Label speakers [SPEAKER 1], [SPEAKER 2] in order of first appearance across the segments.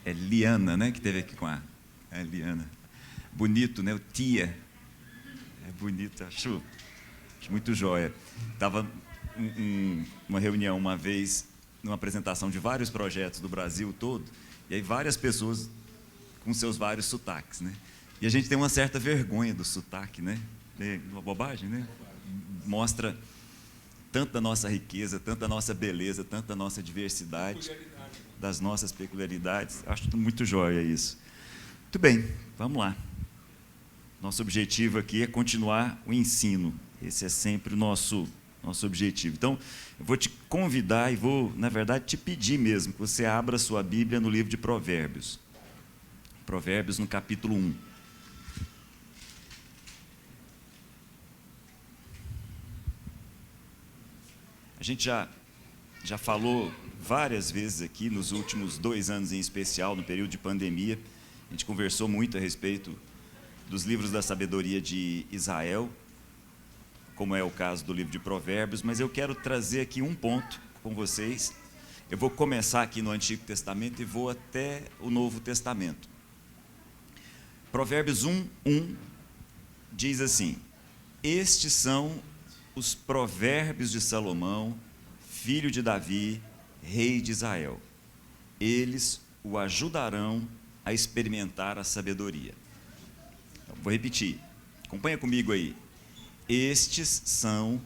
[SPEAKER 1] Liana, né? Que teve aqui com a Liana. Bonito, né? O Tia. É bonito, acho muito jóia. Estava em uma reunião uma vez, numa apresentação de vários projetos do Brasil todo, e aí várias pessoas com seus vários sotaques, né? E a gente tem uma certa vergonha do sotaque, né? É uma bobagem, né? Mostra tanto da nossa riqueza, tanto da nossa beleza, tanto da nossa diversidade, das nossas peculiaridades. Acho muito jóia isso. Muito bem, vamos lá. Nosso objetivo aqui é continuar o ensino. Esse é sempre o nosso objetivo. Então, eu vou te convidar e vou, na verdade, te pedir mesmo que você abra a sua Bíblia no livro de Provérbios. Provérbios, no capítulo 1. A gente já falou várias vezes aqui, nos últimos 2 anos em especial, no período de pandemia, a gente conversou muito a respeito dos livros da sabedoria de Israel, como é o caso do livro de Provérbios, mas eu quero trazer aqui um ponto com vocês. Eu vou começar aqui no Antigo Testamento e vou até o Novo Testamento. Provérbios 1:1 diz assim: estes são os provérbios de Salomão, filho de Davi, rei de Israel. Eles o ajudarão a experimentar a sabedoria. Então, vou repetir, acompanha comigo aí. Estes são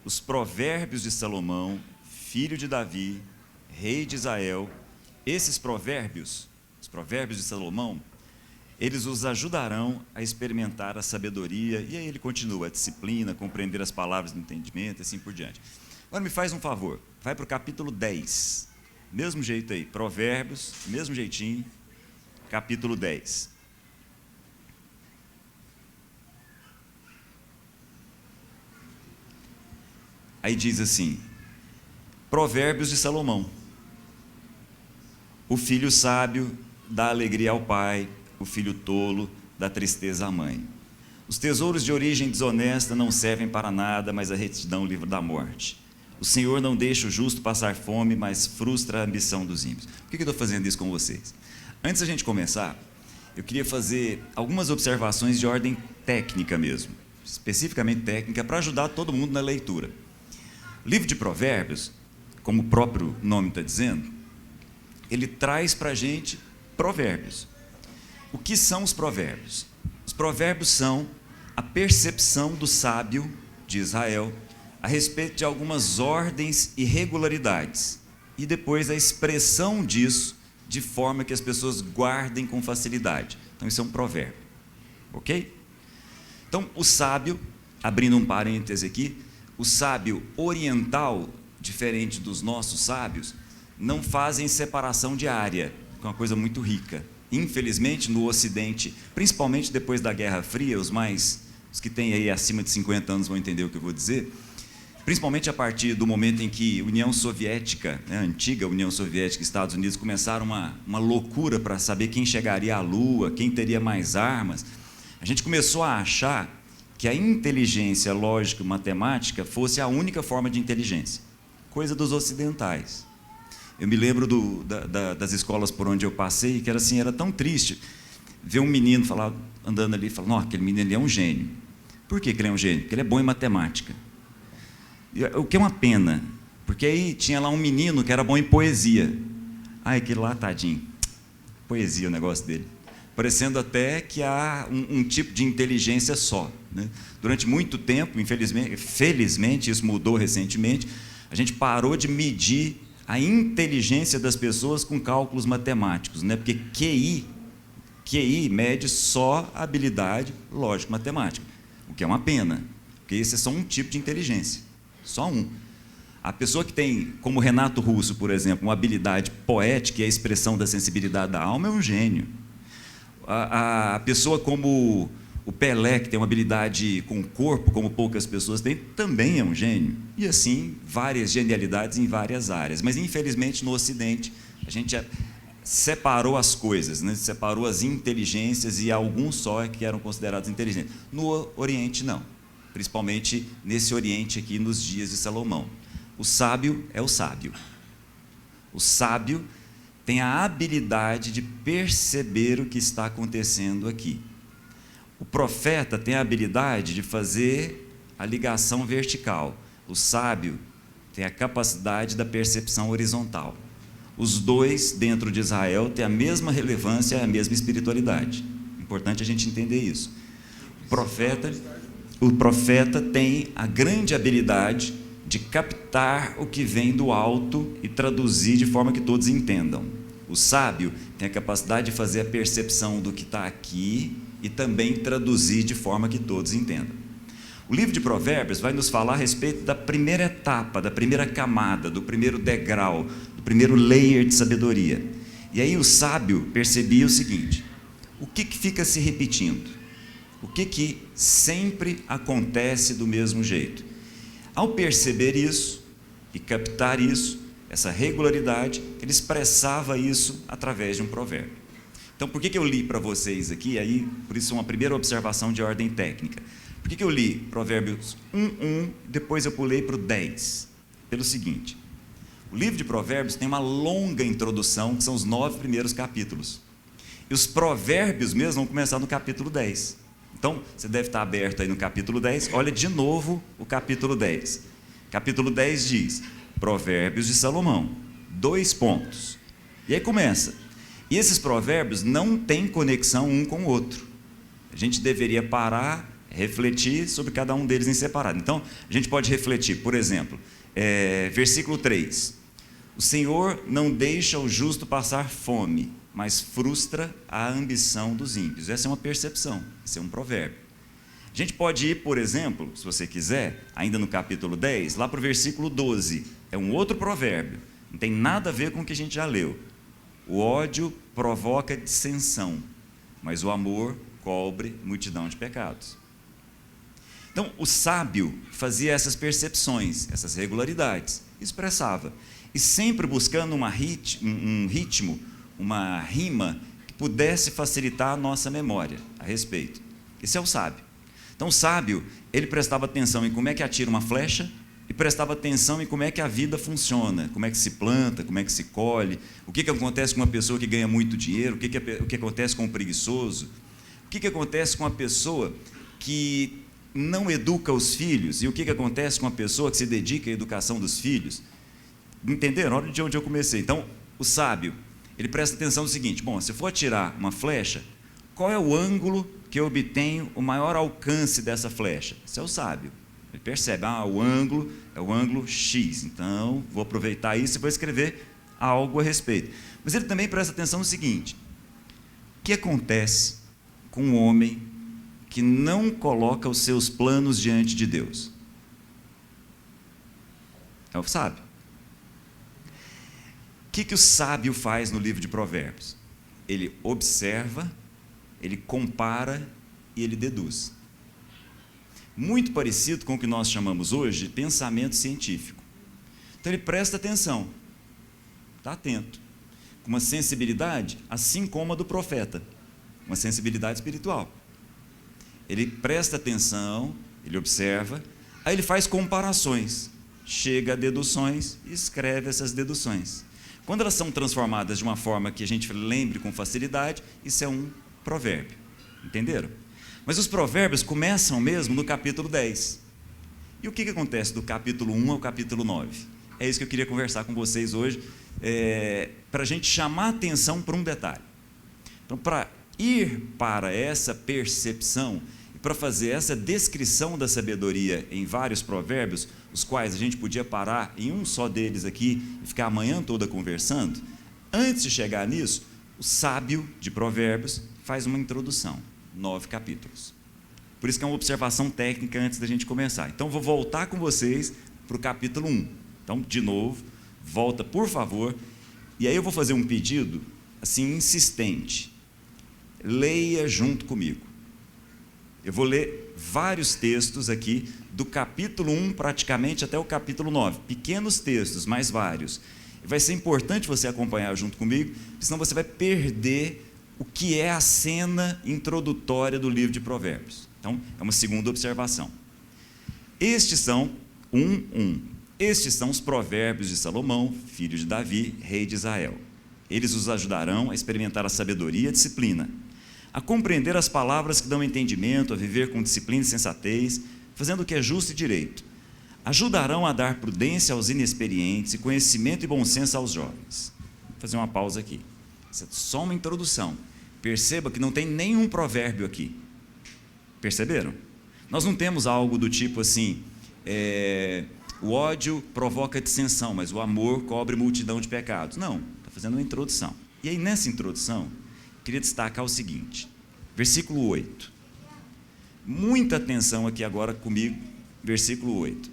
[SPEAKER 1] os provérbios de Salomão, filho de Davi, rei de Israel. Esses provérbios, os provérbios de Salomão, eles os ajudarão a experimentar a sabedoria. E aí ele continua, a disciplina, compreender as palavras do entendimento, assim por diante. Agora me faz um favor, vai para o capítulo 10, mesmo jeito aí, Provérbios, mesmo jeitinho, capítulo 10. Aí diz assim, Provérbios de Salomão. O filho sábio dá alegria ao pai, o filho tolo dá tristeza à mãe. Os tesouros de origem desonesta não servem para nada, mas a retidão livra da morte. O Senhor não deixa o justo passar fome, mas frustra a ambição dos ímpios. Por que eu estou fazendo isso com vocês? Antes da gente começar, eu queria fazer algumas observações de ordem técnica mesmo, especificamente técnica, para ajudar todo mundo na leitura. O livro de Provérbios, como o próprio nome está dizendo, ele traz para a gente provérbios. O que são os provérbios? Os provérbios são a percepção do sábio de Israel a respeito de algumas ordens e regularidades, e depois a expressão disso de forma que as pessoas guardem com facilidade. Então isso é um provérbio, ok? Então o sábio, abrindo um parêntese aqui, o sábio oriental, diferente dos nossos sábios, não fazem separação de área, que é uma coisa muito rica. Infelizmente, no Ocidente, principalmente depois da Guerra Fria, os que têm aí acima de 50 anos vão entender o que eu vou dizer, principalmente a partir do momento em que a União Soviética, a antiga União Soviética e Estados Unidos começaram uma loucura para saber quem chegaria à Lua, quem teria mais armas, a gente começou a achar que a inteligência lógica e matemática fosse a única forma de inteligência, coisa dos ocidentais. Eu me lembro das escolas por onde eu passei, que era assim, era tão triste ver um menino andando ali e falar, aquele menino ali é um gênio. Por que ele é um gênio? Porque ele é bom em matemática. O que é uma pena, porque aí tinha lá um menino que era bom em poesia. Aquele lá, tadinho, poesia o negócio dele. Parecendo até que há um tipo de inteligência só, né? Durante muito tempo, felizmente, isso mudou recentemente, a gente parou de medir a inteligência das pessoas com cálculos matemáticos, né? Porque QI mede só a habilidade lógico-matemática, o que é uma pena, porque esse é só um tipo de inteligência, só um. A pessoa que tem, como Renato Russo, por exemplo, uma habilidade poética e a expressão da sensibilidade da alma é um gênio. A pessoa como o Pelé, que tem uma habilidade com o corpo, como poucas pessoas têm, também é um gênio. E assim, várias genialidades em várias áreas. Mas, infelizmente, no Ocidente, a gente separou as coisas, né? Separou as inteligências e alguns só que eram considerados inteligentes. No Oriente, não. Principalmente nesse Oriente aqui, nos dias de Salomão. O sábio é o sábio. O sábio tem a habilidade de perceber o que está acontecendo aqui. O profeta tem a habilidade de fazer a ligação vertical. O sábio tem a capacidade da percepção horizontal. Os dois, dentro de Israel, têm a mesma relevância e a mesma espiritualidade. Importante a gente entender isso. O profeta tem a grande habilidade de captar o que vem do alto e traduzir de forma que todos entendam. O sábio tem a capacidade de fazer a percepção do que está aqui e também traduzir de forma que todos entendam. O livro de Provérbios vai nos falar a respeito da primeira etapa, da primeira camada, do primeiro degrau, do primeiro layer de sabedoria. E aí o sábio percebia o seguinte: o que fica se repetindo? O que sempre acontece do mesmo jeito? Ao perceber isso e captar isso, essa regularidade, ele expressava isso através de um provérbio. Então, por que eu li para vocês aqui? Aí, por isso, uma primeira observação de ordem técnica. Por que eu li Provérbios 1:1, depois eu pulei para o 10? Pelo seguinte: o livro de Provérbios tem uma longa introdução, que são os 9 primeiros capítulos. E os provérbios mesmo vão começar no capítulo 10. Então, você deve estar aberto aí no capítulo 10, olha de novo o capítulo 10. Capítulo 10 diz: Provérbios de Salomão, 2 pontos. E aí começa. E esses provérbios não têm conexão um com o outro. A gente deveria parar, refletir sobre cada um deles em separado. Então, a gente pode refletir, por exemplo, versículo 3. O Senhor não deixa o justo passar fome, mas frustra a ambição dos ímpios. Essa é uma percepção, esse é um provérbio. A gente pode ir, por exemplo, se você quiser, ainda no capítulo 10, lá para o versículo 12. É um outro provérbio, não tem nada a ver com o que a gente já leu. O ódio provoca dissensão, mas o amor cobre multidão de pecados. Então, o sábio fazia essas percepções, essas regularidades, expressava, e sempre buscando um ritmo, uma rima que pudesse facilitar a nossa memória a respeito. Esse é o sábio. Então, o sábio, ele prestava atenção em como é que atira uma flecha e prestava atenção em como é que a vida funciona, como é que se planta, como é que se colhe, o que acontece com uma pessoa que ganha muito dinheiro, o que acontece com o preguiçoso, o que acontece com a pessoa que não educa os filhos e o que acontece com a pessoa que se dedica à educação dos filhos. Entenderam? Olha de onde eu comecei. Então, o sábio, ele presta atenção no seguinte: bom, se eu for atirar uma flecha, qual é o ângulo que eu obtenho o maior alcance dessa flecha? Esse é o sábio. Ele percebe, o ângulo é o ângulo X, então vou aproveitar isso e vou escrever algo a respeito. Mas ele também presta atenção no seguinte: o que acontece com um homem que não coloca os seus planos diante de Deus? É o sábio. O que o sábio faz no livro de Provérbios? Ele observa, ele compara e ele deduz. Muito parecido com o que nós chamamos hoje de pensamento científico. Então ele presta atenção, está atento, com uma sensibilidade assim como a do profeta, uma sensibilidade espiritual. Ele presta atenção, ele observa, aí ele faz comparações, chega a deduções e escreve essas deduções. Quando elas são transformadas de uma forma que a gente lembre com facilidade, isso é um provérbio. Entenderam? Mas os provérbios começam mesmo no capítulo 10. E o que acontece do capítulo 1 ao capítulo 9? É isso que eu queria conversar com vocês hoje, para a gente chamar a atenção para um detalhe. Então, para ir para essa percepção e para fazer essa descrição da sabedoria em vários provérbios, os quais a gente podia parar em um só deles aqui e ficar a manhã toda conversando, antes de chegar nisso, o sábio de Provérbios faz uma introdução, 9 capítulos. Por isso que é uma observação técnica antes da gente começar. Então, vou voltar com vocês para o capítulo 1. Então, de novo, volta, por favor, e aí eu vou fazer um pedido, assim, insistente. Leia junto comigo. Eu vou ler vários textos aqui, do capítulo 1 praticamente até o capítulo 9. Pequenos textos, mas vários. Vai ser importante você acompanhar junto comigo, senão você vai perder o que é a cena introdutória do livro de Provérbios. Então, é uma segunda observação. Estes são, 1:1. Estes são os provérbios de Salomão, filho de Davi, rei de Israel. Eles os ajudarão a experimentar a sabedoria e a disciplina, a compreender as palavras que dão entendimento, a viver com disciplina e sensatez, fazendo o que é justo e direito. Ajudarão a dar prudência aos inexperientes e conhecimento e bom senso aos jovens. Vou fazer uma pausa aqui. Isso é só uma introdução. Perceba que não tem nenhum provérbio aqui. Perceberam? Nós não temos algo do tipo assim, o ódio provoca dissensão, mas o amor cobre multidão de pecados. Não, está fazendo uma introdução. E aí, nessa introdução, eu queria destacar o seguinte, versículo 8. Muita atenção aqui agora comigo, versículo 8.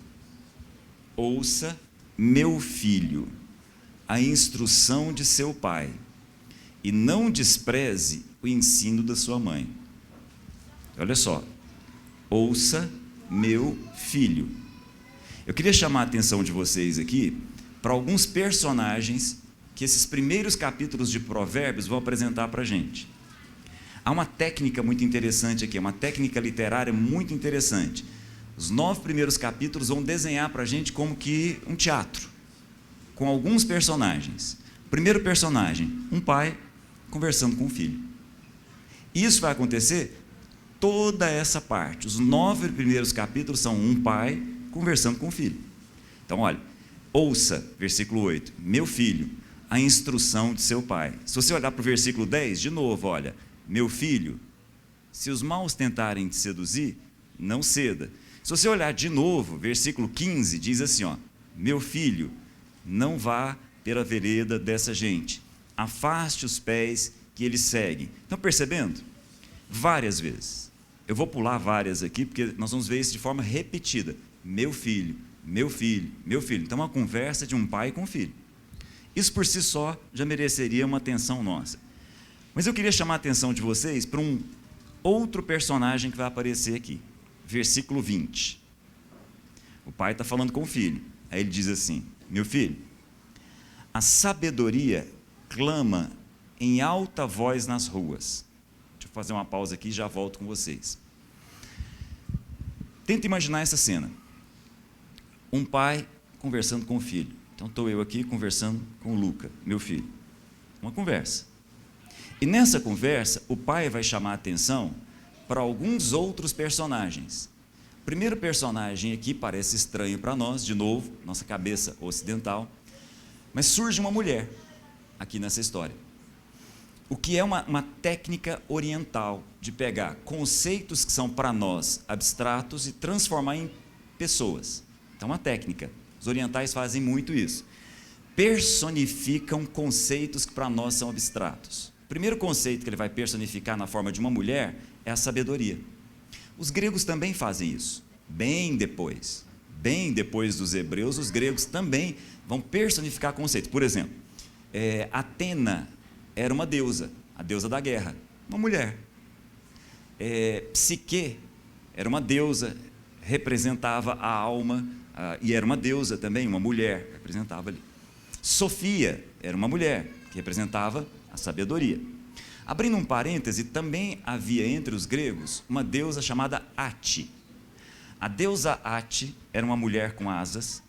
[SPEAKER 1] Ouça, meu filho, a instrução de seu pai, e não despreze o ensino da sua mãe. Olha só, ouça, meu filho. Eu queria chamar a atenção de vocês aqui para alguns personagens que esses primeiros capítulos de Provérbios vão apresentar para a gente. Há uma técnica muito interessante aqui, uma técnica literária muito interessante. Os 9 primeiros capítulos vão desenhar para a gente como que um teatro, com alguns personagens. Primeiro personagem, um pai conversando com o filho. Isso vai acontecer toda essa parte. Os 9 primeiros capítulos são um pai conversando com o filho. Então, olha, ouça, versículo 8, meu filho, a instrução de seu pai. Se você olhar para o versículo 10, de novo, olha, meu filho, se os maus tentarem te seduzir, não ceda. Se você olhar de novo, versículo 15, diz assim, ó, meu filho, não vá pela vereda dessa gente, afaste os pés que eles seguem. Estão percebendo? Várias vezes. Eu vou pular várias aqui, porque nós vamos ver isso de forma repetida. Meu filho, meu filho, meu filho. Então, é uma conversa de um pai com o filho. Isso por si só já mereceria uma atenção nossa. Mas eu queria chamar a atenção de vocês para um outro personagem que vai aparecer aqui. Versículo 20. O pai está falando com o filho. Aí ele diz assim, meu filho, a sabedoria clama em alta voz nas ruas. Deixa eu fazer uma pausa aqui e já volto com vocês. Tenta imaginar essa cena. Um pai conversando com o filho. Então, estou eu aqui conversando com o Luca, meu filho. Uma conversa. E nessa conversa, o pai vai chamar a atenção para alguns outros personagens. O primeiro personagem aqui parece estranho para nós, de novo, nossa cabeça ocidental, mas surge uma mulher aqui nessa história. O que é uma técnica oriental de pegar conceitos que são para nós abstratos e transformar em pessoas. Então, uma técnica. Os orientais fazem muito isso. Personificam conceitos que para nós são abstratos. O primeiro conceito que ele vai personificar na forma de uma mulher é a sabedoria. Os gregos também fazem isso. Bem depois dos hebreus, os gregos também vão personificar conceitos. Por exemplo, Atena era uma deusa, a deusa da guerra, uma mulher. Psique era uma deusa, representava a alma, e era uma deusa também, uma mulher, representava ali. Sofia era uma mulher, que representava a sabedoria. Abrindo um parêntese, também havia entre os gregos uma deusa chamada Ate. A deusa Ate era uma mulher com asas,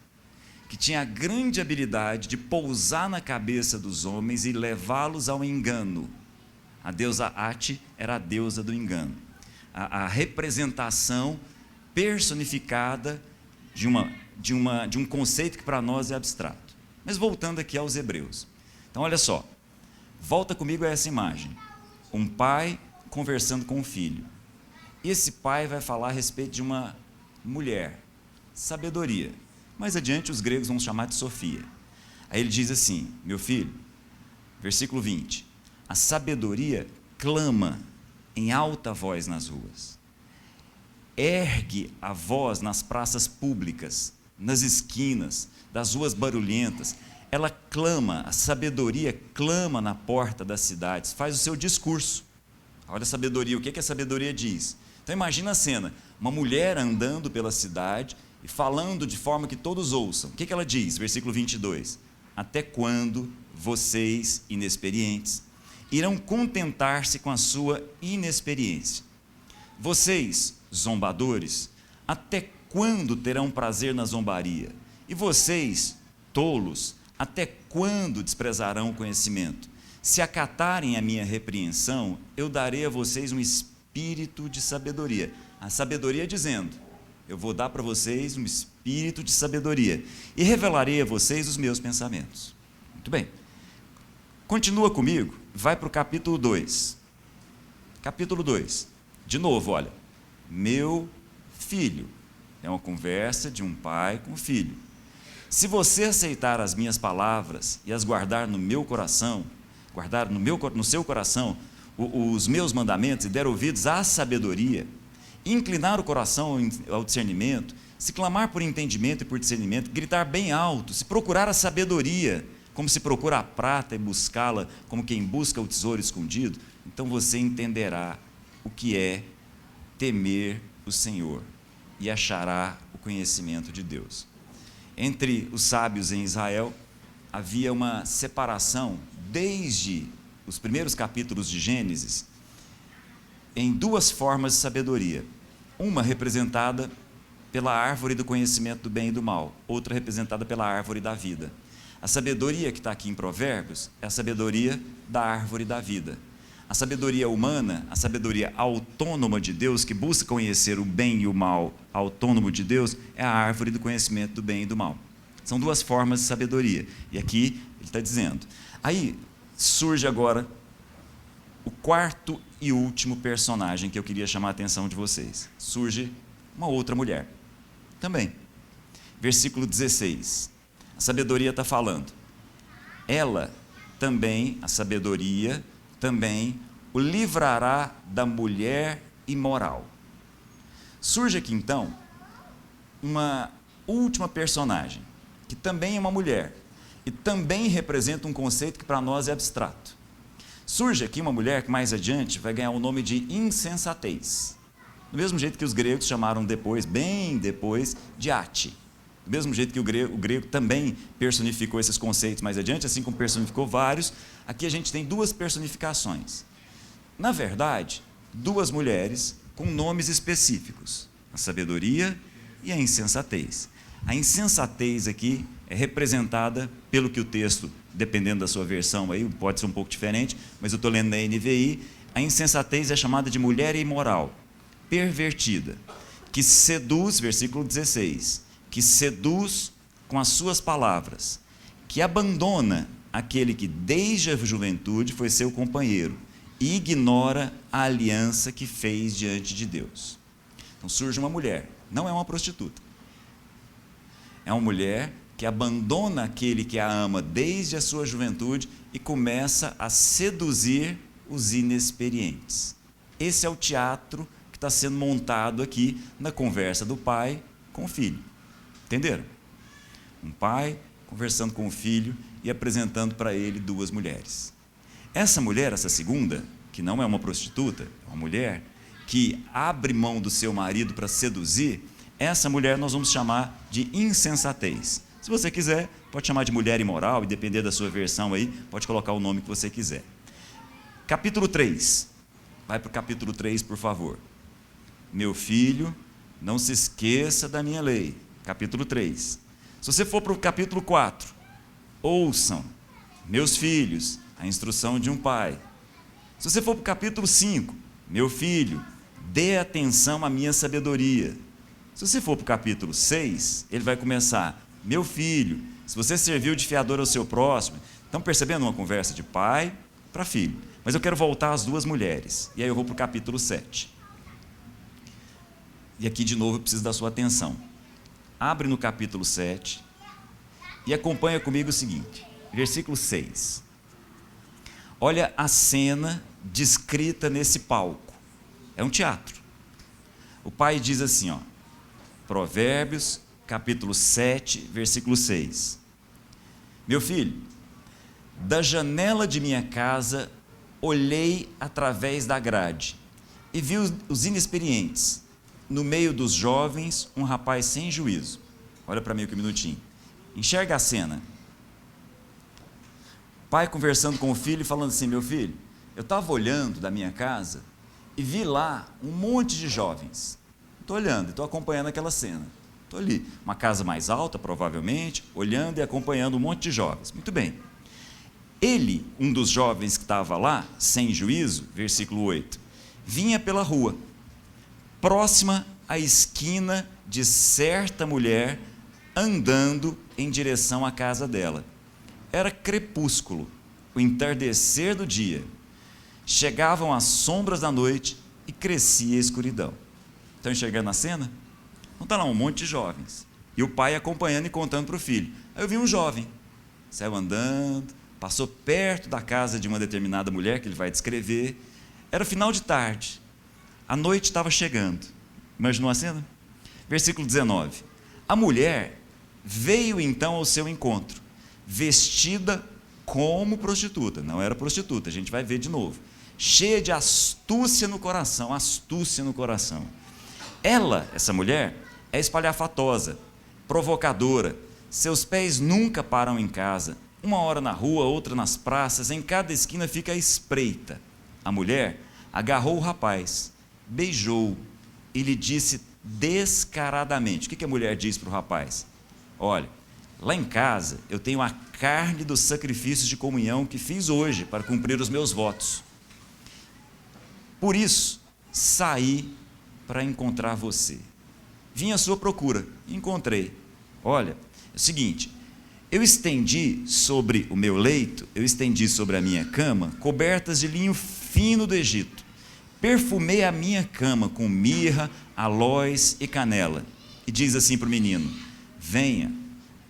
[SPEAKER 1] que tinha a grande habilidade de pousar na cabeça dos homens e levá-los ao engano. A deusa Ate era a deusa do engano. A representação personificada de um conceito que para nós é abstrato. Mas voltando aqui aos hebreus. Então, olha só. Volta comigo a essa imagem. Um pai conversando com um filho. E esse pai vai falar a respeito de uma mulher. Sabedoria. Mais adiante, os gregos vão chamar de Sofia. Aí ele diz assim, meu filho, versículo 20, a sabedoria clama em alta voz nas ruas. Ergue a voz nas praças públicas, nas esquinas, das ruas barulhentas. Ela clama, a sabedoria clama na porta das cidades, faz o seu discurso. Olha a sabedoria, o que a sabedoria diz? Então imagina a cena, uma mulher andando pela cidade e falando de forma que todos ouçam. O que ela diz? Versículo 22. Até quando vocês, inexperientes, irão contentar-se com a sua inexperiência? Vocês, zombadores, até quando terão prazer na zombaria? E vocês, tolos, até quando desprezarão o conhecimento? Se acatarem a minha repreensão, eu darei a vocês um espírito de sabedoria. A sabedoria dizendo, eu vou dar para vocês um espírito de sabedoria e revelarei a vocês os meus pensamentos. Muito bem. Continua comigo, vai para o capítulo 2. Capítulo 2. De novo, olha. Meu filho. É uma conversa de um pai com o filho. Se você aceitar as minhas palavras e as guardar no meu coração, guardar no seu coração os meus mandamentos e der ouvidos à sabedoria, inclinar o coração ao discernimento, se clamar por entendimento e por discernimento, gritar bem alto, se procurar a sabedoria, como se procura a prata e buscá-la como quem busca o tesouro escondido, então você entenderá o que é temer o Senhor e achará o conhecimento de Deus. Entre os sábios em Israel havia uma separação desde os primeiros capítulos de Gênesis em duas formas de sabedoria. Uma representada pela árvore do conhecimento do bem e do mal, outra representada pela árvore da vida. A sabedoria que está aqui em Provérbios é a sabedoria da árvore da vida. A sabedoria humana, a sabedoria autônoma de Deus, que busca conhecer o bem e o mal autônomo de Deus, é a árvore do conhecimento do bem e do mal. São duas formas de sabedoria. E aqui ele está dizendo. Aí surge agora o quarto e último personagem que eu queria chamar a atenção de vocês. Surge uma outra mulher. Também. Versículo 16. A sabedoria está falando. Ela também, a sabedoria, também o livrará da mulher imoral. Surge aqui então uma última personagem, que também é uma mulher, e também representa um conceito que para nós é abstrato. Surge aqui uma mulher que mais adiante vai ganhar o nome de insensatez. Do mesmo jeito que os gregos chamaram depois, bem depois, de ate. Do mesmo jeito que o grego também personificou esses conceitos mais adiante, assim como personificou vários, aqui a gente tem duas personificações. Na verdade, duas mulheres com nomes específicos, a sabedoria e a insensatez. A insensatez aqui é representada pelo que o texto, dependendo da sua versão, aí pode ser um pouco diferente, mas eu estou lendo na NVI, a insensatez é chamada de mulher imoral, pervertida, que seduz, versículo 16, que seduz com as suas palavras, que abandona aquele que desde a juventude foi seu companheiro e ignora a aliança que fez diante de Deus. Então surge uma mulher, não é uma prostituta, é uma mulher que abandona aquele que a ama desde a sua juventude e começa a seduzir os inexperientes. Esse é o teatro que está sendo montado aqui na conversa do pai com o filho. Entenderam? Um pai conversando com o filho e apresentando para ele duas mulheres. Essa mulher, essa segunda, que não é uma prostituta, é uma mulher que abre mão do seu marido para seduzir, essa mulher nós vamos chamar de insensatez. Se você quiser, pode chamar de mulher imoral, e depender da sua versão aí, pode colocar o nome que você quiser. Capítulo 3. Vai para o capítulo 3, por favor. Meu filho, não se esqueça da minha lei. Capítulo 3. Se você for para o capítulo 4, ouçam, meus filhos, a instrução de um pai. Se você for para o capítulo 5, meu filho, dê atenção à minha sabedoria. Se você for para o capítulo 6, ele vai começar, meu filho, se você serviu de fiador ao seu próximo, estão percebendo uma conversa de pai para filho. Mas eu quero voltar às duas mulheres, e aí eu vou para o capítulo 7. E aqui de novo eu preciso da sua atenção. Abre no capítulo 7 e acompanha comigo o seguinte, versículo 6. Olha a cena descrita nesse palco. É um teatro. O pai diz assim, ó, Provérbios, capítulo 7, versículo 6. Meu filho, da janela de minha casa olhei através da grade e vi os inexperientes. No meio dos jovens, um rapaz sem juízo. Olha para mim aqui um minutinho. Enxerga a cena. Pai conversando com o filho e falando assim, meu filho, eu estava olhando da minha casa e vi lá um monte de jovens. Estou olhando, estou acompanhando aquela cena. Estou ali, uma casa mais alta, provavelmente, olhando e acompanhando um monte de jovens. Muito bem. Ele, um dos jovens que estava lá, sem juízo, versículo 8, vinha pela rua, próxima à esquina de certa mulher, andando em direção à casa dela. Era crepúsculo, o entardecer do dia. Chegavam as sombras da noite e crescia a escuridão. Estão enxergando a cena? Então está lá um monte de jovens. E o pai acompanhando e contando para o filho. Aí eu vi um jovem, saiu andando, passou perto da casa de uma determinada mulher, que ele vai descrever. Era final de tarde, a noite estava chegando. Imaginou a cena? Versículo 19. A mulher veio então ao seu encontro, vestida como prostituta. Não era prostituta, a gente vai ver de novo. Cheia de astúcia no coração, astúcia no coração. Ela, essa mulher, é espalhafatosa, provocadora. Seus pés nunca param em casa. Uma hora na rua, outra nas praças, em cada esquina fica à espreita. A mulher agarrou o rapaz, beijou e lhe disse descaradamente. O que a mulher diz para o rapaz? Olha, lá em casa eu tenho a carne dos sacrifícios de comunhão que fiz hoje para cumprir os meus votos. Por isso, saí para encontrar você. Vim à sua procura, encontrei. Olha, é o seguinte, eu estendi sobre o meu leito, eu estendi sobre a minha cama, cobertas de linho fino do Egito. Perfumei a minha cama com mirra, aloés e canela. E diz assim para o menino, venha,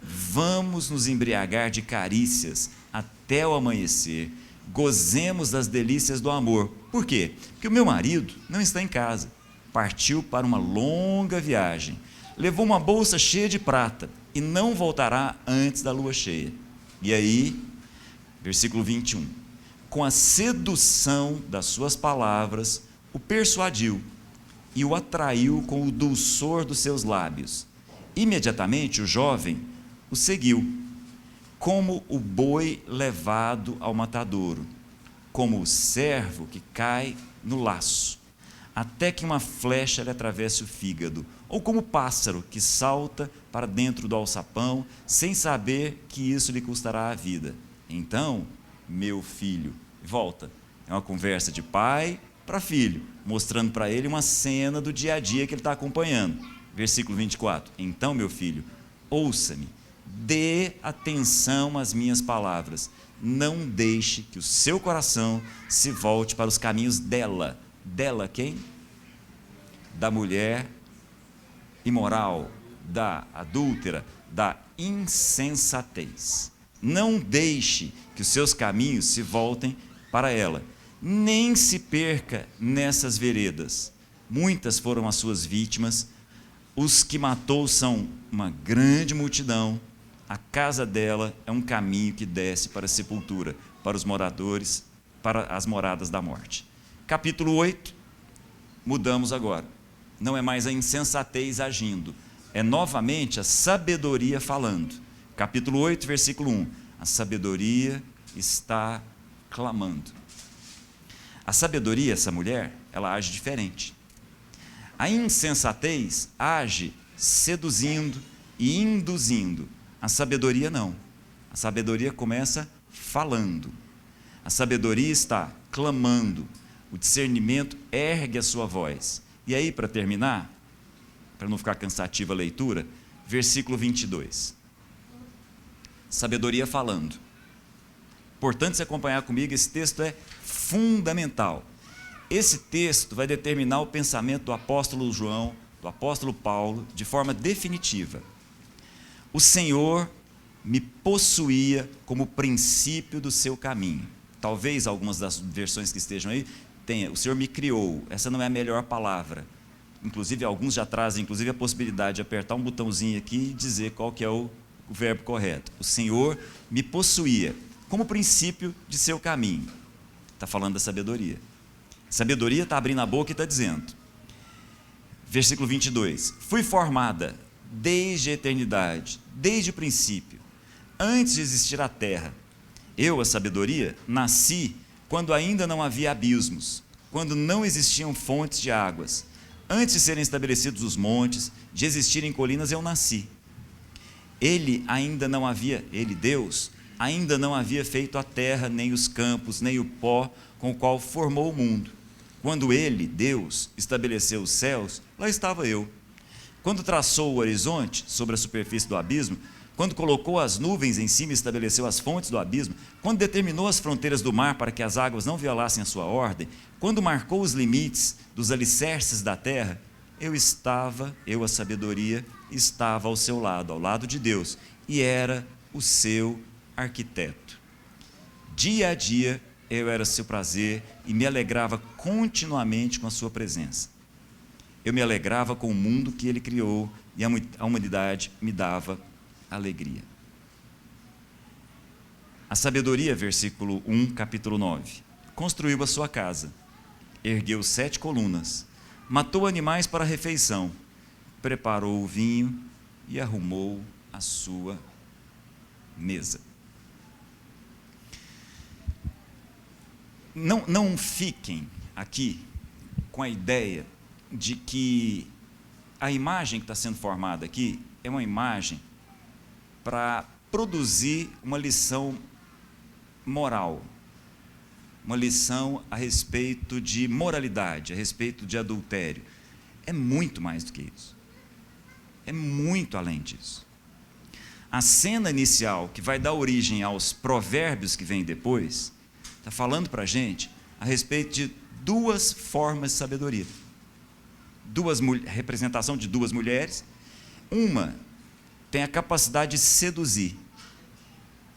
[SPEAKER 1] vamos nos embriagar de carícias até o amanhecer, gozemos das delícias do amor. Por quê? Porque o meu marido não está em casa, partiu para uma longa viagem, levou uma bolsa cheia de prata e não voltará antes da lua cheia. E aí, versículo 21, com a sedução das suas palavras, o persuadiu e o atraiu com o dulçor dos seus lábios. Imediatamente o jovem o seguiu, como o boi levado ao matadouro, como o servo que cai no laço, até que uma flecha lhe atravesse o fígado, ou como o pássaro que salta para dentro do alçapão, sem saber que isso lhe custará a vida. Então, meu filho, volta. É uma conversa de pai para filho, mostrando para ele uma cena do dia a dia que ele está acompanhando. Versículo 24. Então, meu filho, ouça-me, dê atenção às minhas palavras, não deixe que o seu coração se volte para os caminhos dela. Dela quem? Da mulher imoral, da adúltera, da insensatez. Não deixe que os seus caminhos se voltem para ela, nem se perca nessas veredas. Muitas foram as suas vítimas, os que matou são uma grande multidão. A casa dela é um caminho que desce para a sepultura, para os moradores, para as moradas da morte. Capítulo 8, mudamos agora. Não é mais a insensatez agindo, é novamente a sabedoria falando. Capítulo 8, versículo 1. A sabedoria está clamando. A sabedoria, essa mulher, ela age diferente. A insensatez age seduzindo e induzindo. A sabedoria não. A sabedoria começa falando. A sabedoria está clamando. O discernimento ergue a sua voz. E aí, para terminar, para não ficar cansativa a leitura, versículo 22. Sabedoria falando. Importante você acompanhar comigo, esse texto é fundamental. Esse texto vai determinar o pensamento do apóstolo João, do apóstolo Paulo, de forma definitiva. O Senhor me possuía como princípio do seu caminho. Talvez algumas das versões que estejam aí tenha, o Senhor me criou. Essa não é a melhor palavra. Inclusive, alguns já trazem a possibilidade de apertar um botãozinho aqui e dizer qual que é o verbo correto. O Senhor me possuía como princípio de seu caminho. Está falando da sabedoria. Sabedoria está abrindo a boca e está dizendo. Versículo 22. Fui formada desde a eternidade, desde o princípio, antes de existir a terra. Eu, a sabedoria, nasci quando ainda não havia abismos, quando não existiam fontes de águas. Antes de serem estabelecidos os montes, de existirem colinas, eu nasci. Deus, ainda não havia feito a terra, nem os campos, nem o pó com o qual formou o mundo. Quando ele, Deus, estabeleceu os céus, lá estava eu. Quando traçou o horizonte sobre a superfície do abismo, quando colocou as nuvens em cima e estabeleceu as fontes do abismo, quando determinou as fronteiras do mar para que as águas não violassem a sua ordem, quando marcou os limites dos alicerces da terra, eu, a sabedoria, estava ao seu lado, ao lado de Deus, e era o seu arquiteto. Dia a dia, eu era seu prazer e me alegrava continuamente com a sua presença. Eu me alegrava com o mundo que ele criou e a humanidade me dava alegria. A sabedoria, versículo 1, capítulo 9. Construiu a sua casa, ergueu 7 colunas, matou animais para a refeição, preparou o vinho e arrumou a sua mesa. Não fiquem aqui com a ideia de que a imagem que está sendo formada aqui é uma imagem para produzir uma lição moral, uma lição a respeito de moralidade, a respeito de adultério. É muito mais do que isso. É muito além disso. A cena inicial, que vai dar origem aos provérbios que vêm depois, está falando para a gente a respeito de 2 formas de sabedoria. Representação de 2 mulheres. Uma tem a capacidade de seduzir.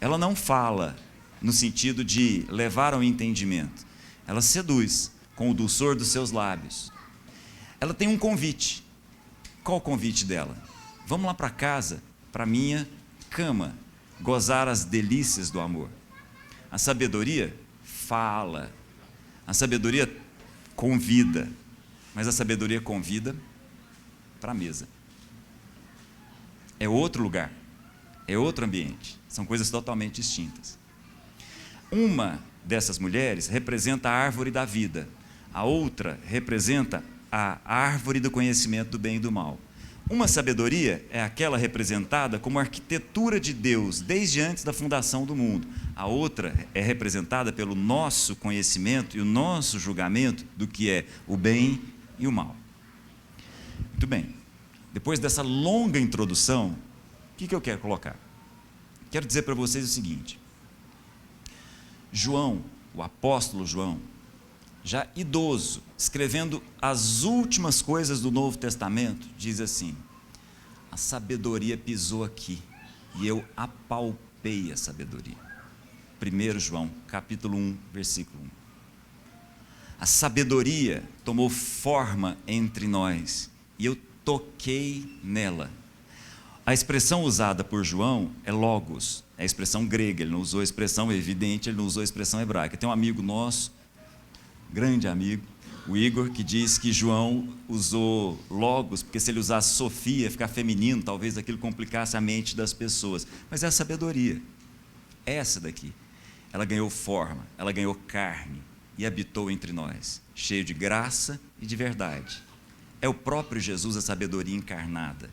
[SPEAKER 1] Ela não fala no sentido de levar ao entendimento. Ela seduz com o dulçor dos seus lábios. Ela tem um convite. Qual o convite dela? Vamos lá para casa, para minha cama, gozar as delícias do amor. A sabedoria fala. A sabedoria convida. Mas a sabedoria convida para a mesa. É outro lugar, é outro ambiente, são coisas totalmente distintas. Uma dessas mulheres representa a árvore da vida, a outra representa a árvore do conhecimento do bem e do mal. Uma sabedoria é aquela representada como a arquitetura de Deus desde antes da fundação do mundo. A outra é representada pelo nosso conhecimento e o nosso julgamento do que é o bem e o mal. Muito bem. Depois dessa longa introdução, o que eu quero colocar? Quero dizer para vocês o seguinte: João, o apóstolo João, já idoso, escrevendo as últimas coisas do Novo Testamento, diz assim: a sabedoria pisou aqui e eu apalpei a sabedoria. 1 João, capítulo 1, versículo 1. A sabedoria tomou forma entre nós e eu toquei nela. A expressão usada por João é logos, é a expressão grega, ele não usou a expressão evidente, ele não usou a expressão hebraica. Tem um amigo nosso, grande amigo, o Igor, que diz que João usou logos, porque se ele usasse Sofia, ficar feminino, talvez aquilo complicasse a mente das pessoas. Mas é a sabedoria, essa daqui, ela ganhou forma, ela ganhou carne e habitou entre nós, cheio de graça e de verdade. É o próprio Jesus, a sabedoria encarnada.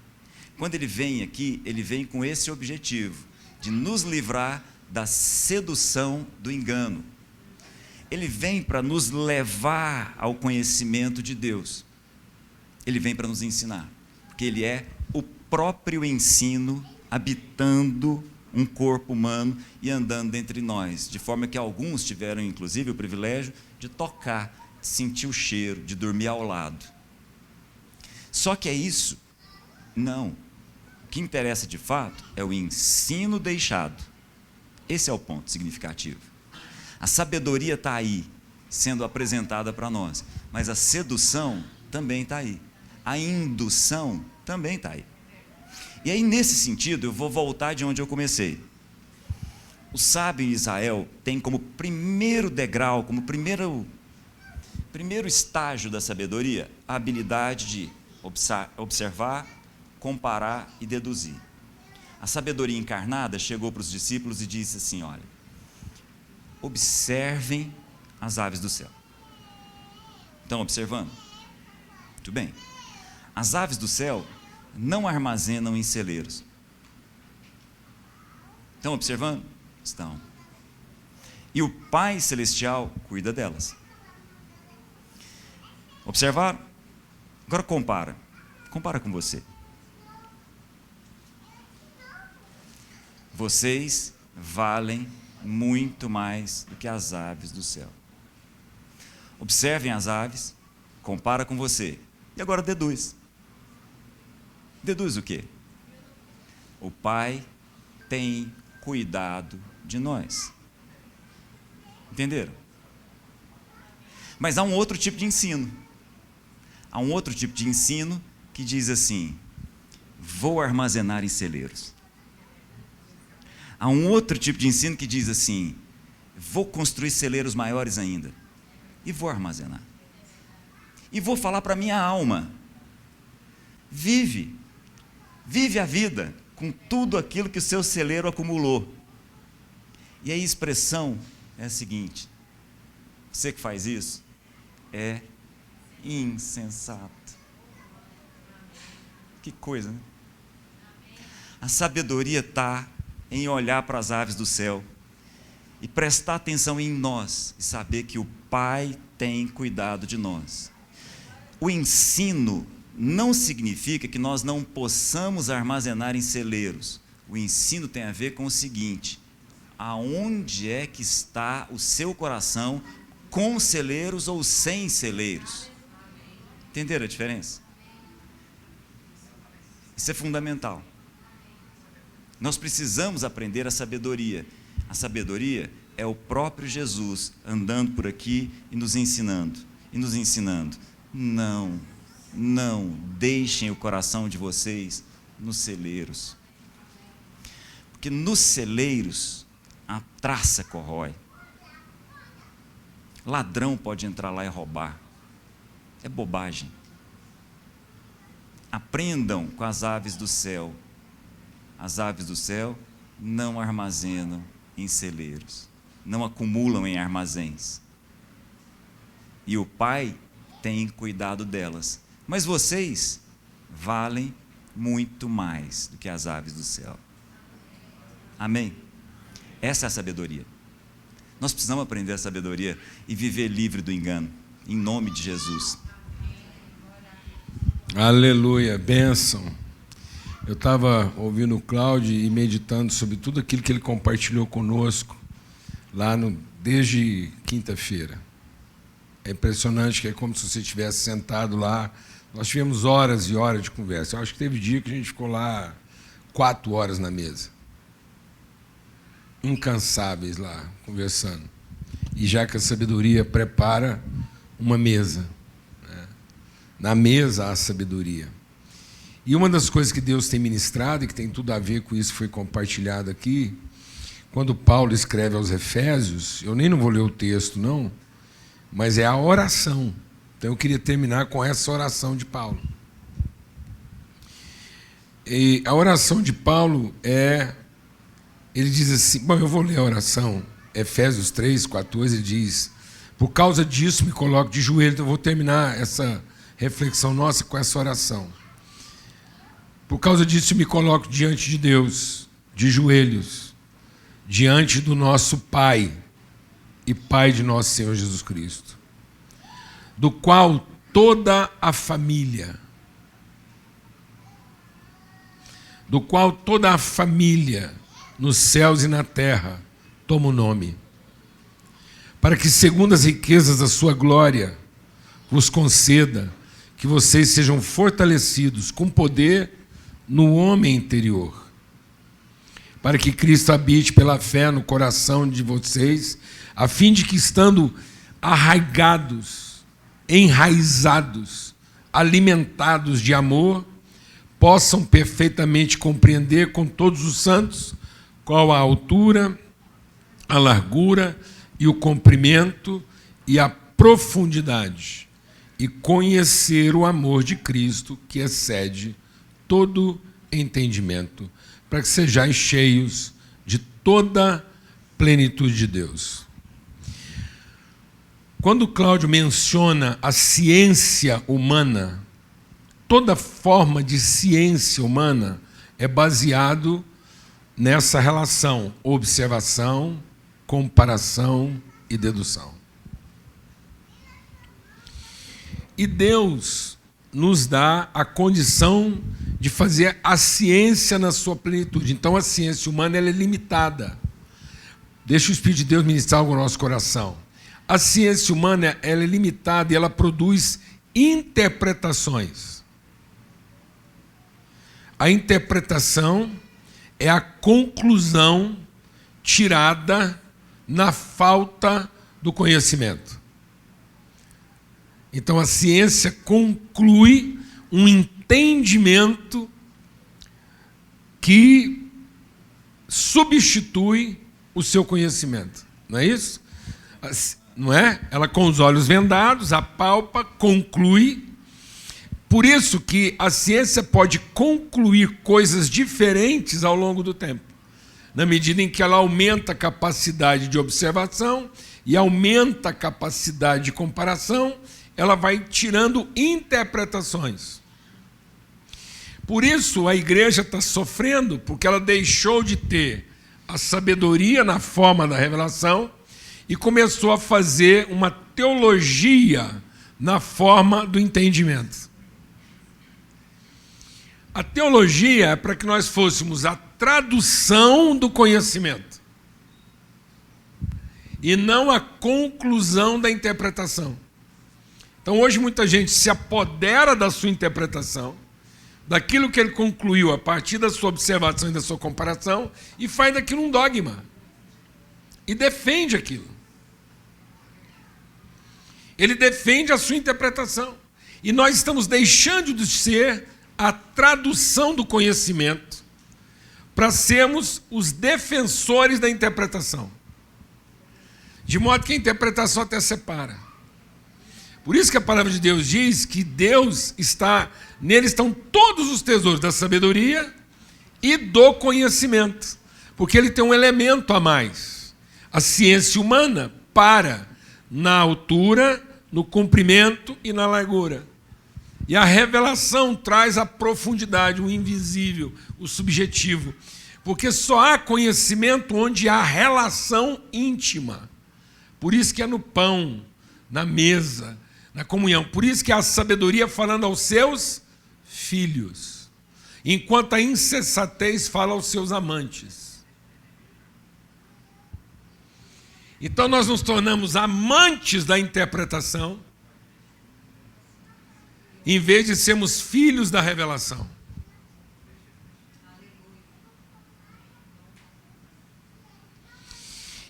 [SPEAKER 1] Quando ele vem aqui, ele vem com esse objetivo, de nos livrar da sedução do engano. Ele vem para nos levar ao conhecimento de Deus. Ele vem para nos ensinar, porque ele é o próprio ensino habitando um corpo humano e andando entre nós, de forma que alguns tiveram, inclusive, o privilégio de tocar, de sentir o cheiro, de dormir ao lado. Só que é isso? Não. O que interessa de fato é o ensino deixado. Esse é o ponto significativo. A sabedoria está aí, sendo apresentada para nós, mas a sedução também está aí. A indução também está aí. E aí, nesse sentido, eu vou voltar de onde eu comecei. O sábio em Israel tem como primeiro degrau, como primeiro estágio da sabedoria, a habilidade de observar, comparar e deduzir. A sabedoria encarnada chegou para os discípulos e disse assim: olha, observem as aves do céu. Estão observando? Muito bem. As aves do céu não armazenam em celeiros. Estão observando? Estão. E o Pai Celestial cuida delas. Observaram? Agora compara. Compara com você. Vocês valem muito mais do que as aves do céu. Observem as aves, compara com você. E agora deduz. Deduz o quê? O Pai tem cuidado de nós. Entenderam? Mas há um outro tipo de ensino. Há um outro tipo de ensino que diz assim: vou armazenar em celeiros. Há um outro tipo de ensino que diz assim: vou construir celeiros maiores ainda. E vou armazenar. E vou falar para a minha alma: vive a vida com tudo aquilo que o seu celeiro acumulou. E a expressão é a seguinte: você que faz isso é insensato. Que coisa, né? A sabedoria está em olhar para as aves do céu e prestar atenção em nós e saber que o Pai tem cuidado de nós. O ensino não significa que nós não possamos armazenar em celeiros. O ensino tem a ver com o seguinte: aonde é que está o seu coração, com celeiros ou sem celeiros? Entenderam a diferença? Isso é fundamental. Nós precisamos aprender a sabedoria. A sabedoria é o próprio Jesus andando por aqui e nos ensinando. Não deixem o coração de vocês nos celeiros. Porque nos celeiros a traça corrói. Ladrão pode entrar lá e roubar. É bobagem. Aprendam com as aves do céu. As aves do céu não armazenam em celeiros, não acumulam em armazéns. E o Pai tem cuidado delas. Mas vocês valem muito mais do que as aves do céu. Amém? Essa é a sabedoria. Nós precisamos aprender a sabedoria e viver livre do engano, em nome de Jesus.
[SPEAKER 2] Aleluia, bênção. Eu estava ouvindo o Cláudio e meditando sobre tudo aquilo que ele compartilhou conosco lá desde quinta-feira. É impressionante, que é como se você estivesse sentado lá. Nós tivemos horas e horas de conversa. Eu acho que teve dia que a gente ficou lá 4 horas na mesa. Incansáveis lá, conversando. E já que a sabedoria prepara uma mesa, né? Na mesa há sabedoria. E uma das coisas que Deus tem ministrado, e que tem tudo a ver com isso que foi compartilhado aqui, quando Paulo escreve aos Efésios, eu nem não vou ler o texto, não, mas é a oração. Então eu queria terminar com essa oração de Paulo. E a oração de Paulo ele diz assim, bom, eu vou ler a oração, Efésios 3:14, ele diz: por causa disso me coloco de joelho. Então eu vou terminar essa reflexão nossa com essa oração. Por causa disso me coloco diante de Deus, de joelhos, diante do nosso Pai e Pai de nosso Senhor Jesus Cristo, do qual toda a família nos céus e na terra toma o nome, para que, segundo as riquezas da sua glória, vos conceda que vocês sejam fortalecidos com poder no homem interior, para que Cristo habite pela fé no coração de vocês, a fim de que, estando arraigados, enraizados, alimentados de amor, possam perfeitamente compreender com todos os santos qual a altura, a largura e o comprimento e a profundidade, e conhecer o amor de Cristo, que excede todo entendimento, para que sejais cheios de toda plenitude de Deus. Quando Cláudio menciona a ciência humana, toda forma de ciência humana é baseado nessa relação observação, comparação e dedução. E Deus nos dá a condição de fazer a ciência na sua plenitude. Então, a ciência humana ela é limitada. Deixa o Espírito de Deus ministrar algo no nosso coração. A ciência humana ela é limitada e ela produz interpretações. A interpretação é a conclusão tirada na falta do conhecimento. Então, a ciência conclui um entendimento que substitui o seu conhecimento. Não é isso? Não é? Ela, com os olhos vendados, apalpa, conclui. Por isso que a ciência pode concluir coisas diferentes ao longo do tempo, na medida em que ela aumenta a capacidade de observação e aumenta a capacidade de comparação, ela vai tirando interpretações. Por isso a igreja está sofrendo, porque ela deixou de ter a sabedoria na forma da revelação e começou a fazer uma teologia na forma do entendimento. A teologia é para que nós fôssemos a tradução do conhecimento e não a conclusão da interpretação. Então, hoje, muita gente se apodera da sua interpretação, daquilo que ele concluiu a partir da sua observação e da sua comparação, e faz daquilo um dogma. E defende aquilo. Ele defende a sua interpretação. E nós estamos deixando de ser a tradução do conhecimento para sermos os defensores da interpretação. De modo que a interpretação até separa. Por isso que a palavra de Deus diz que Deus está, nele estão todos os tesouros da sabedoria e do conhecimento, porque ele tem um elemento a mais. A ciência humana para na altura, no comprimento e na largura. E a revelação traz a profundidade, o invisível, o subjetivo, porque só há conhecimento onde há relação íntima. Por isso que é no pão, na mesa, na comunhão. Por isso que a sabedoria falando aos seus filhos, enquanto a insensatez fala aos seus amantes. Então nós nos tornamos amantes da interpretação, em vez de sermos filhos da revelação.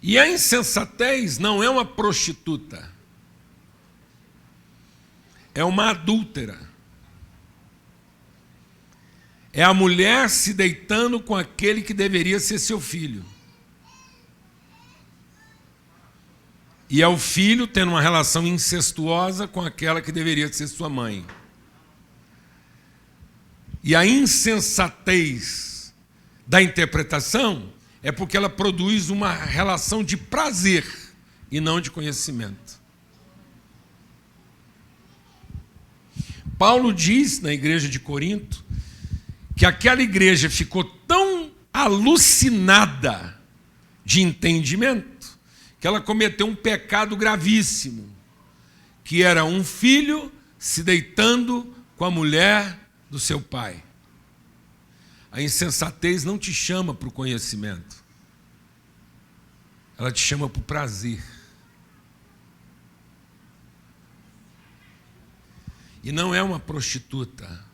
[SPEAKER 2] E a insensatez não é uma prostituta. É uma adúltera. É a mulher se deitando com aquele que deveria ser seu filho. E é o filho tendo uma relação incestuosa com aquela que deveria ser sua mãe. E a insensatez da interpretação é porque ela produz uma relação de prazer e não de conhecimento. Paulo diz na igreja de Corinto que aquela igreja ficou tão alucinada de entendimento que ela cometeu um pecado gravíssimo, que era um filho se deitando com a mulher do seu pai. A insensatez não te chama para o conhecimento, ela te chama para o prazer. E não é uma prostituta,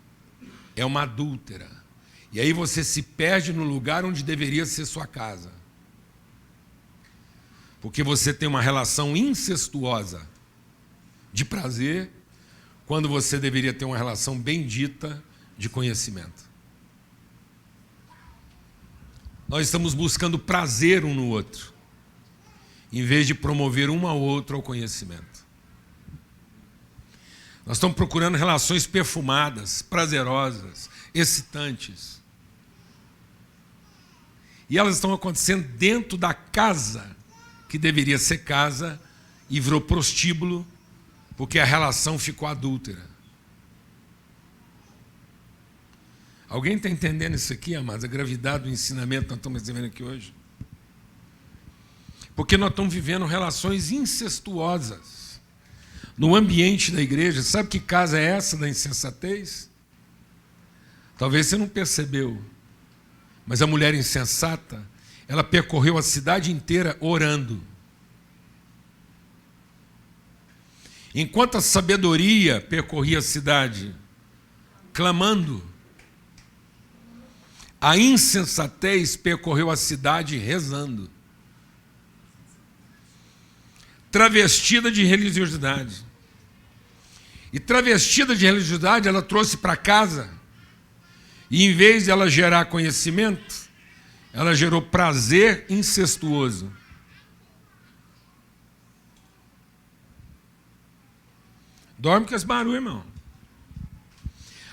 [SPEAKER 2] é uma adúltera. E aí você se perde no lugar onde deveria ser sua casa. Porque você tem uma relação incestuosa de prazer, quando você deveria ter uma relação bendita de conhecimento. Nós estamos buscando prazer um no outro, em vez de promover um ao outro ao conhecimento. Nós estamos procurando relações perfumadas, prazerosas, excitantes. E elas estão acontecendo dentro da casa, que deveria ser casa, e virou prostíbulo, porque a relação ficou adúltera. Alguém está entendendo isso aqui, amados? A gravidade do ensinamento que nós estamos recebendo aqui hoje? Porque nós estamos vivendo relações incestuosas no ambiente da igreja. Sabe que casa é essa da insensatez? Talvez você não percebeu, mas a mulher insensata, ela percorreu a cidade inteira orando. Enquanto a sabedoria percorria a cidade clamando, a insensatez percorreu a cidade rezando, travestida de religiosidade. E travestida de religiosidade, ela trouxe para casa, e em vez de ela gerar conhecimento, ela gerou prazer incestuoso. Dorme com esse barulho, irmão.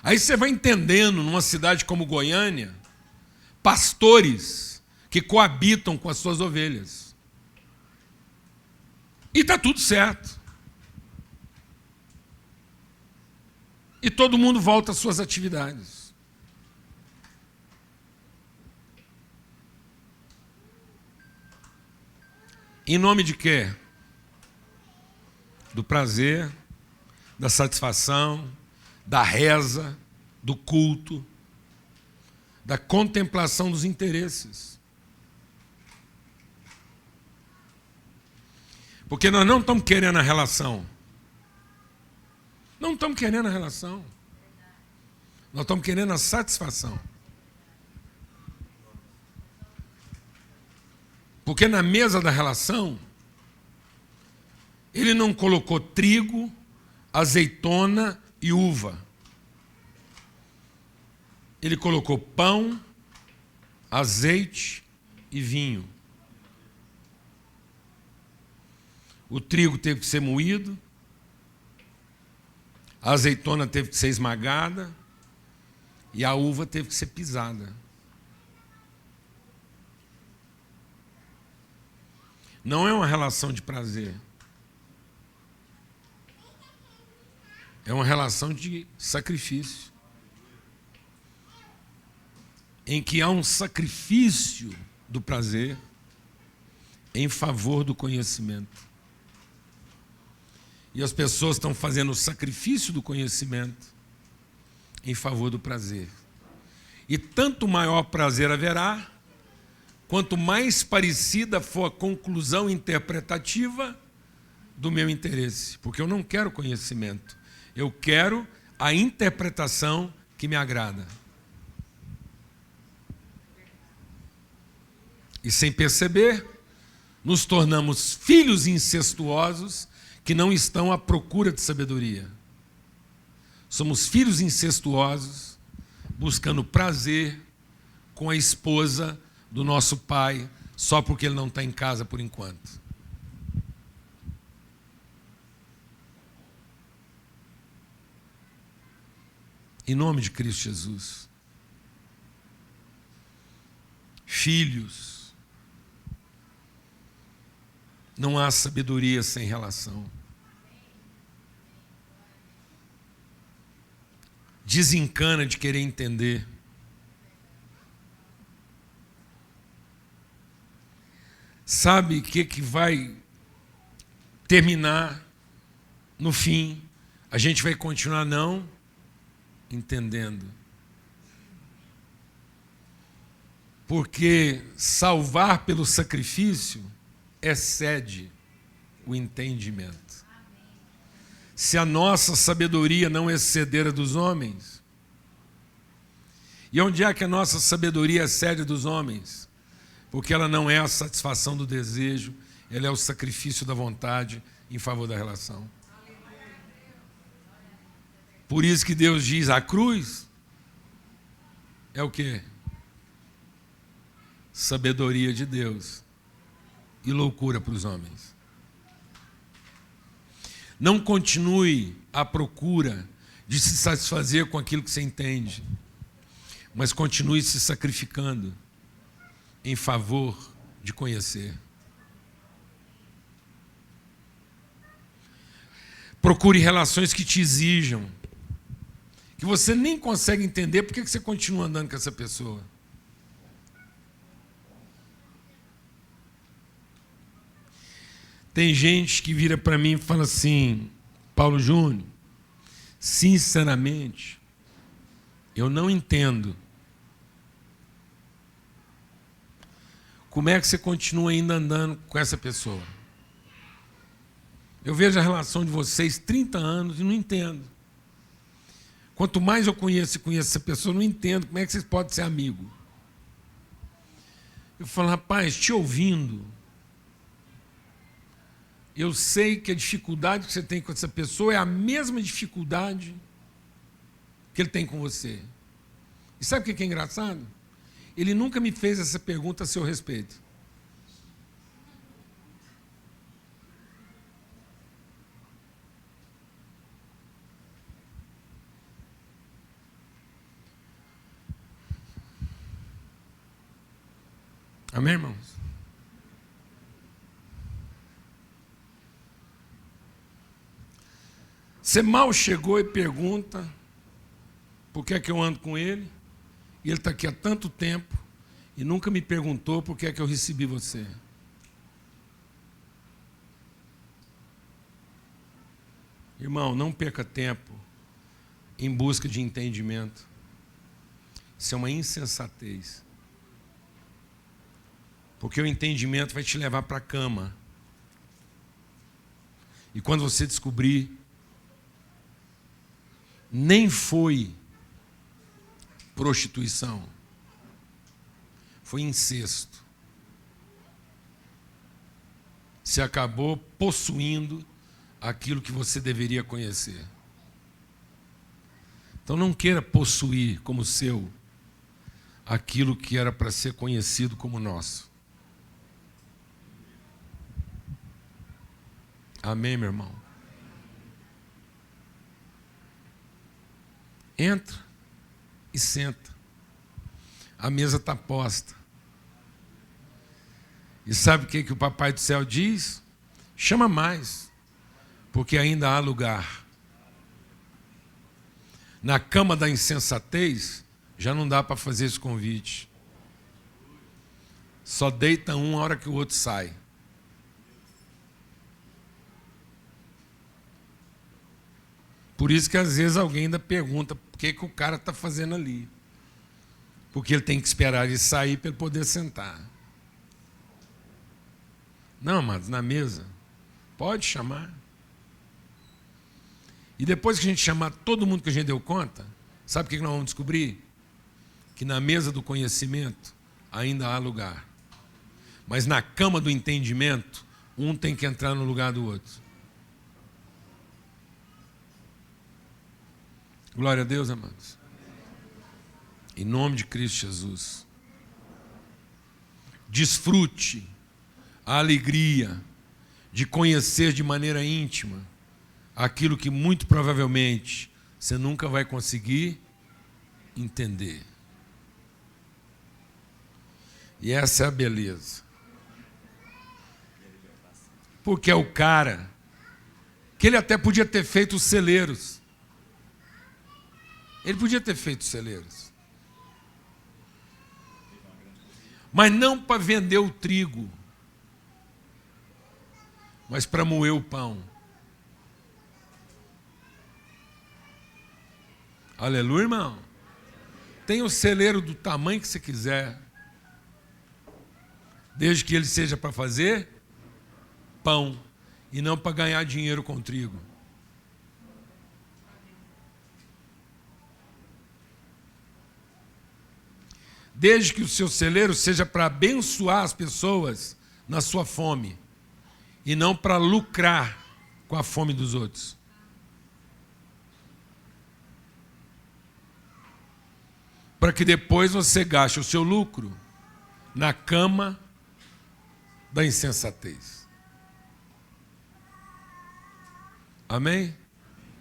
[SPEAKER 2] Aí você vai entendendo, numa cidade como Goiânia, pastores que coabitam com as suas ovelhas. E está tudo certo. E todo mundo volta às suas atividades. Em nome de quê? Do prazer, da satisfação, da reza, do culto, da contemplação dos interesses. Porque nós não estamos querendo a relação. Não estamos querendo a relação. Nós estamos querendo a satisfação. Porque na mesa da relação, ele não colocou trigo, azeitona e uva. Ele colocou pão, azeite e vinho. O trigo teve que ser moído, a azeitona teve que ser esmagada e a uva teve que ser pisada. Não é uma relação de prazer. É uma relação de sacrifício. Em que há um sacrifício do prazer em favor do conhecimento. E as pessoas estão fazendo o sacrifício do conhecimento em favor do prazer. E tanto maior prazer haverá, quanto mais parecida for a conclusão interpretativa do meu interesse. Porque eu não quero conhecimento. Eu quero a interpretação que me agrada. E sem perceber, nos tornamos filhos incestuosos que não estão à procura de sabedoria. Somos filhos incestuosos buscando prazer com a esposa do nosso pai, só porque ele não está em casa por enquanto. Em nome de Cristo Jesus. Filhos, não há sabedoria sem relação. Desencana de querer entender. Sabe o que vai terminar no fim? A gente vai continuar não entendendo. Porque salvar pelo sacrifício excede o entendimento. Se a nossa sabedoria não exceder a dos homens, e onde é que a nossa sabedoria excede a dos homens? Porque ela não é a satisfação do desejo, ela é o sacrifício da vontade em favor da relação. Por isso que Deus diz, a cruz é o quê? Sabedoria de Deus e loucura para os homens. Não continue à procura de se satisfazer com aquilo que você entende, mas continue se sacrificando em favor de conhecer. Procure relações que te exijam, que você nem consegue entender por que você continua andando com essa pessoa. Tem gente que vira para mim e fala assim: Paulo Júnior, sinceramente, eu não entendo como é que você continua ainda andando com essa pessoa. Eu vejo a relação de vocês 30 anos e não entendo. Quanto mais eu conheço essa pessoa, eu não entendo como é que vocês podem ser amigos. Eu falo: rapaz, te ouvindo, eu sei que a dificuldade que você tem com essa pessoa é a mesma dificuldade que ele tem com você. E sabe o que é engraçado? Ele nunca me fez essa pergunta a seu respeito. Amém, irmãos? Você mal chegou e pergunta por que é que eu ando com ele, e ele está aqui há tanto tempo e nunca me perguntou por que é que eu recebi você. Irmão, não perca tempo em busca de entendimento. Isso é uma insensatez. Porque o entendimento vai te levar para a cama. E quando você descobrir, nem foi prostituição, foi incesto. Você acabou possuindo aquilo que você deveria conhecer. Então não queira possuir como seu aquilo que era para ser conhecido como nosso. Amém, meu irmão? Entra e senta. A mesa está posta. E sabe o que o Papai do Céu diz? Chama mais, porque ainda há lugar. Na cama da insensatez, já não dá para fazer esse convite. Só deita um a hora que o outro sai. Por isso que às vezes alguém ainda pergunta por que o cara está fazendo ali. Porque ele tem que esperar ele sair para ele poder sentar. Não, amados, na mesa, pode chamar. E depois que a gente chamar todo mundo que a gente deu conta, sabe o que nós vamos descobrir? Que na mesa do conhecimento ainda há lugar. Mas na cama do entendimento, um tem que entrar no lugar do outro. Glória a Deus, amados. Em nome de Cristo Jesus. Desfrute a alegria de conhecer de maneira íntima aquilo que muito provavelmente você nunca vai conseguir entender. E essa é a beleza. Porque é o cara que ele até podia ter feito os celeiros. Ele podia ter feito celeiros. Mas não para vender o trigo, mas para moer o pão. Aleluia, irmão. Tem o celeiro do tamanho que você quiser, desde que ele seja para fazer pão e não para ganhar dinheiro com trigo. Desde que o seu celeiro seja para abençoar as pessoas na sua fome e não para lucrar com a fome dos outros. Para que depois você gaste o seu lucro na cama da insensatez. Amém?